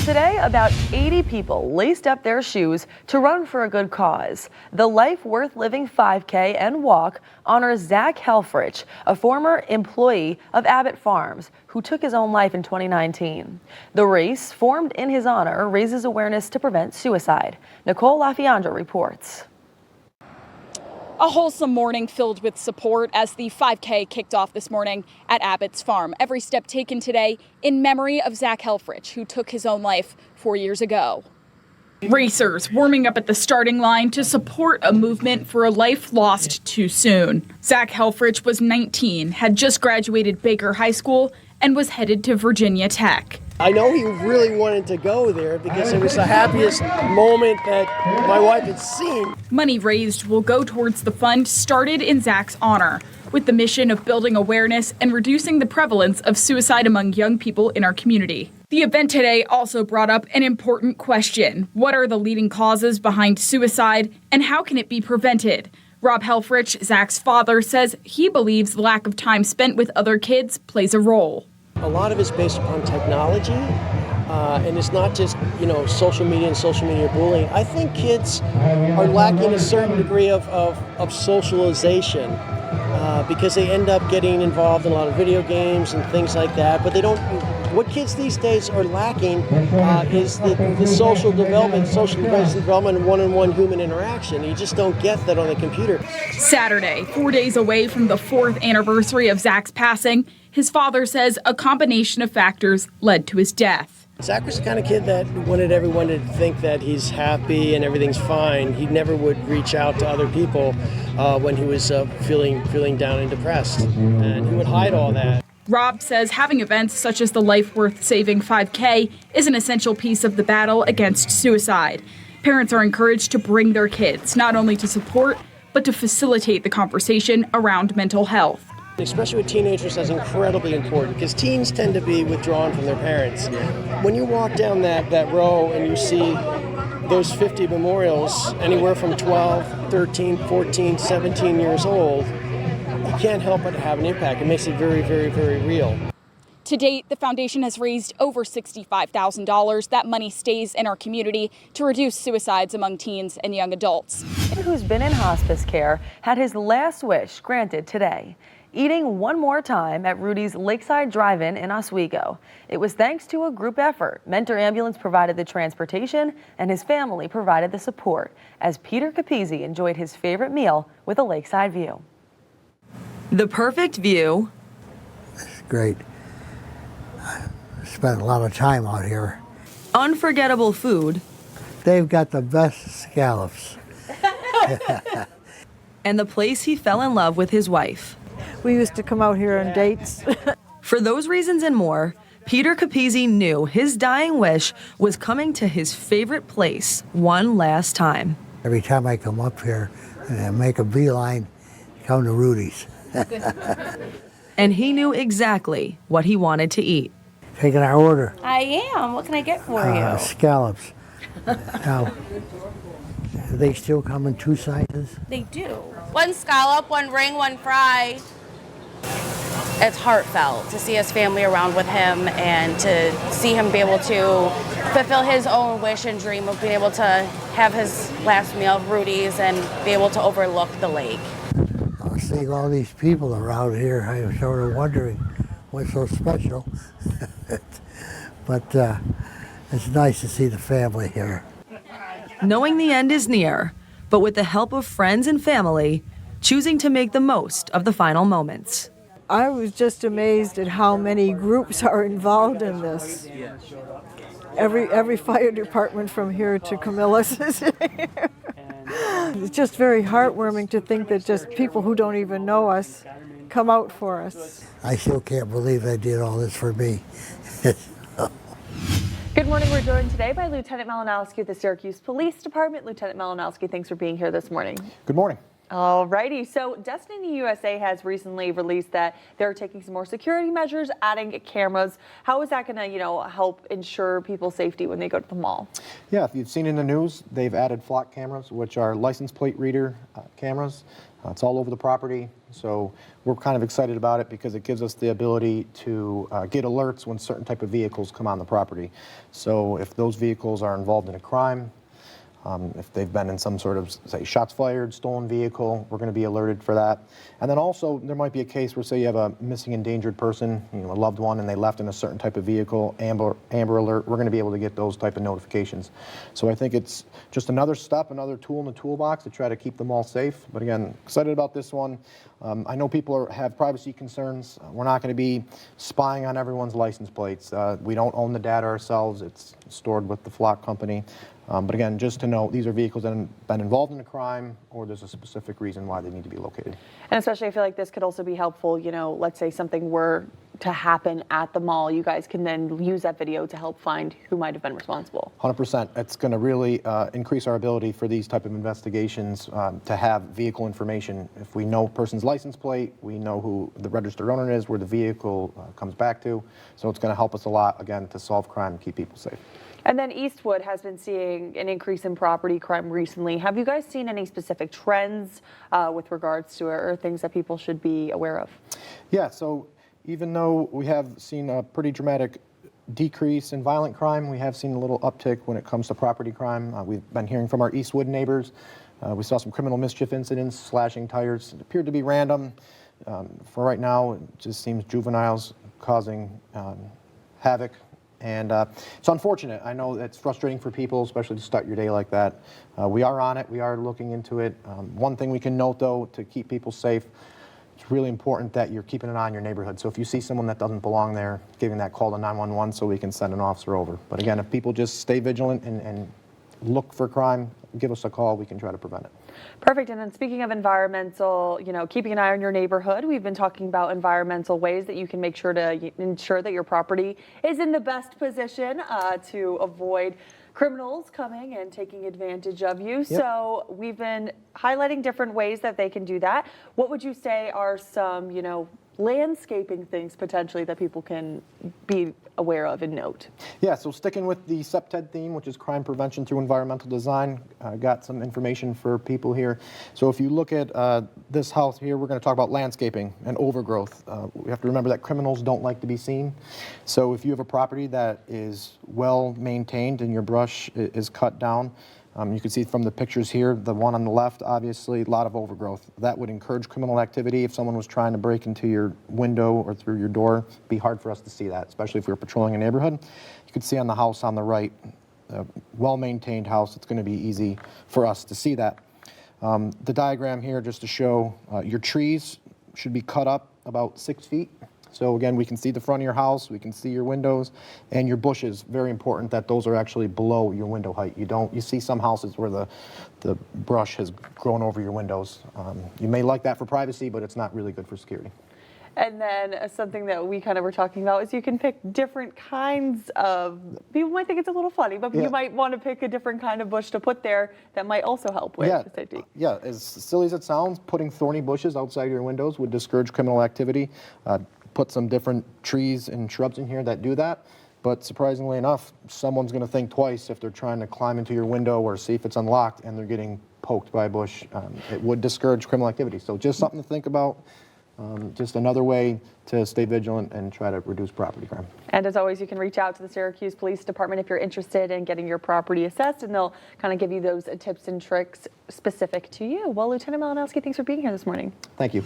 Today, about 80 people laced up their shoes to run for a good cause. The Life Worth Living 5K and walk honors Zach Helfrich, a former employee of Abbott Farms who took his own life in 2019. The race, formed in his honor, raises awareness to prevent suicide. Nicole LaFiandra reports. A wholesome morning filled with support as the 5K kicked off this morning at Abbott's farm. Every step taken today in memory of Zach Helfrich, who took his own life 4 years ago. Racers warming up at the starting line to support a movement for a life lost too soon. Zach Helfrich was 19, had just graduated Baker High School, and was headed to Virginia Tech. I know he really wanted to go there because it was the happiest moment that my wife had seen. Money raised will go towards the fund started in Zach's honor, with the mission of building awareness and reducing the prevalence of suicide among young people in our community. The event today also brought up an important question. What are the leading causes behind suicide, and how can it be prevented? Rob Helfrich, Zach's father, says he believes the lack of time spent with other kids plays a role. A lot of it's based upon technology, and it's not just, social media and social media bullying. I think kids are lacking a certain degree of socialization because they end up getting involved in a lot of video games and things like that, but they don't. What kids these days are lacking is the social development, and one-on-one human interaction. You just don't get that on the computer. Saturday, 4 days away from the 4th anniversary of Zach's passing, his father says a combination of factors led to his death. Zach was the kind of kid that wanted everyone to think that he's happy and everything's fine. He never would reach out to other people when he was feeling down and depressed, and he would hide all that. Rob says having events such as the Life Worth Saving 5K is an essential piece of the battle against suicide. Parents are encouraged to bring their kids, not only to support, but to facilitate the conversation around mental health. Especially with teenagers, that's incredibly important because teens tend to be withdrawn from their parents. When you walk down that row and you see those 50 memorials, anywhere from 12, 13, 14, 17 years old, you can't help but have an impact. It makes it very, very, very real. To date, the foundation has raised over $65,000. That money stays in our community to reduce suicides among teens and young adults. Who's been in hospice care had his last wish granted today. Eating one more time at Rudy's Lakeside Drive-In in Oswego. It was thanks to a group effort. Mentor Ambulance provided the transportation and his family provided the support as Peter Capizzi enjoyed his favorite meal with a lakeside view. The perfect view. It's great. I spent a lot of time out here. Unforgettable food. They've got the best scallops. And the place he fell in love with his wife. We used to come out here on dates. For those reasons and more, Peter Capizzi knew his dying wish was coming to his favorite place one last time. Every time I come up here and make a beeline, come to Rudy's. And he knew exactly what he wanted to eat. Taking our order. I am. What can I get for you? Scallops. Now, they still come in two sizes? They do. One scallop, one ring, one fry. It's heartfelt to see his family around with him and to see him be able to fulfill his own wish and dream of being able to have his last meal of Rudy's and be able to overlook the lake. Seeing all these people around here, I was sort of wondering what's so special. But it's nice to see the family here. Knowing the end is near, but with the help of friends and family, choosing to make the most of the final moments. I was just amazed at how many groups are involved in this. Every fire department from here to Camillus is here. It's just very heartwarming to think that just people who don't even know us come out for us. I still can't believe they did all this for me. Good morning. We're joined today by Lieutenant Malinowski of the Syracuse Police Department. Lieutenant Malinowski, thanks for being here this morning. Good morning. Alrighty, so Destiny USA has recently released that they're taking some more security measures, adding cameras. How is that going to, help ensure people's safety when they go to the mall? Yeah, if you've seen in the news, they've added flock cameras, which are license plate reader cameras. It's all over the property, so we're kind of excited about it because it gives us the ability to get alerts when certain type of vehicles come on the property. So if those vehicles are involved in a crime, if they've been in some sort of, say, shots fired, stolen vehicle, we're going to be alerted for that. And then also, there might be a case where, say, you have a missing endangered person, a loved one, and they left in a certain type of vehicle, Amber Alert, we're going to be able to get those type of notifications. So I think it's just another step, another tool in the toolbox to try to keep them all safe. But again, excited about this one. I know people have privacy concerns. We're not going to be spying on everyone's license plates. We don't own the data ourselves. It's stored with the flock company. But again, just to know, these are vehicles that have been involved in a crime or there's a specific reason why they need to be located. And especially I feel like this could also be helpful, let's say something were to happen at the mall, you guys can then use that video to help find who might have been responsible. 100%. It's going to really increase our ability for these type of investigations to have vehicle information. If we know a person's license plate, we know who the registered owner is, where the vehicle comes back to. So it's going to help us a lot, again, to solve crime and keep people safe. And then Eastwood has been seeing an increase in property crime recently. Have you guys seen any specific trends with regards to it or things that people should be aware of? Yeah, so even though we have seen a pretty dramatic decrease in violent crime, we have seen a little uptick when it comes to property crime. We've been hearing from our Eastwood neighbors. We saw some criminal mischief incidents, slashing tires. It appeared to be random. For right now, it just seems juveniles causing havoc. And it's unfortunate. I know it's frustrating for people, especially to start your day like that. We are on it. We are looking into it. One thing we can note, though, to keep people safe, it's really important that you're keeping an eye on your neighborhood. So if you see someone that doesn't belong there, giving that call to 911 so we can send an officer over. But again, if people just stay vigilant and look for crime, give us a call. We can try to prevent it. Perfect. And then speaking of environmental, keeping an eye on your neighborhood, we've been talking about environmental ways that you can make sure to ensure that your property is in the best position to avoid criminals coming and taking advantage of you. Yep. So we've been highlighting different ways that they can do that. What would you say are some, landscaping things potentially that people can be aware of and note? Yeah, so sticking with the SEPTED theme, which is crime prevention through environmental design, got some information for people here. So if you look at this house here, we're going to talk about landscaping and overgrowth. We have to remember that criminals don't like to be seen. So if you have a property that is well maintained and your brush is cut down, you can see from the pictures here, the one on the left, obviously, a lot of overgrowth. That would encourage criminal activity. If someone was trying to break into your window or through your door, it'd be hard for us to see that, especially if we were patrolling a neighborhood. You can see on the house on the right, a well-maintained house, it's going to be easy for us to see that. The diagram here, just to show your trees should be cut up about 6 feet. So again, we can see the front of your house, we can see your windows, and your bushes. Very important that those are actually below your window height. You see some houses where the brush has grown over your windows. You may like that for privacy, but it's not really good for security. And then something that we kind of were talking about is you can pick different kinds of, people might think it's a little funny, but you might want to pick a different kind of bush to put there that might also help with safety. Yeah, as silly as it sounds, putting thorny bushes outside your windows would discourage criminal activity. Put some different trees and shrubs in here that do that. But surprisingly enough, someone's going to think twice if they're trying to climb into your window or see if it's unlocked and they're getting poked by a bush. It would discourage criminal activity. So just something to think about. Just another way to stay vigilant and try to reduce property crime. And as always, you can reach out to the Syracuse Police Department if you're interested in getting your property assessed, and they'll kind of give you those tips and tricks specific to you. Well, Lieutenant Malinowski, thanks for being here this morning. Thank you.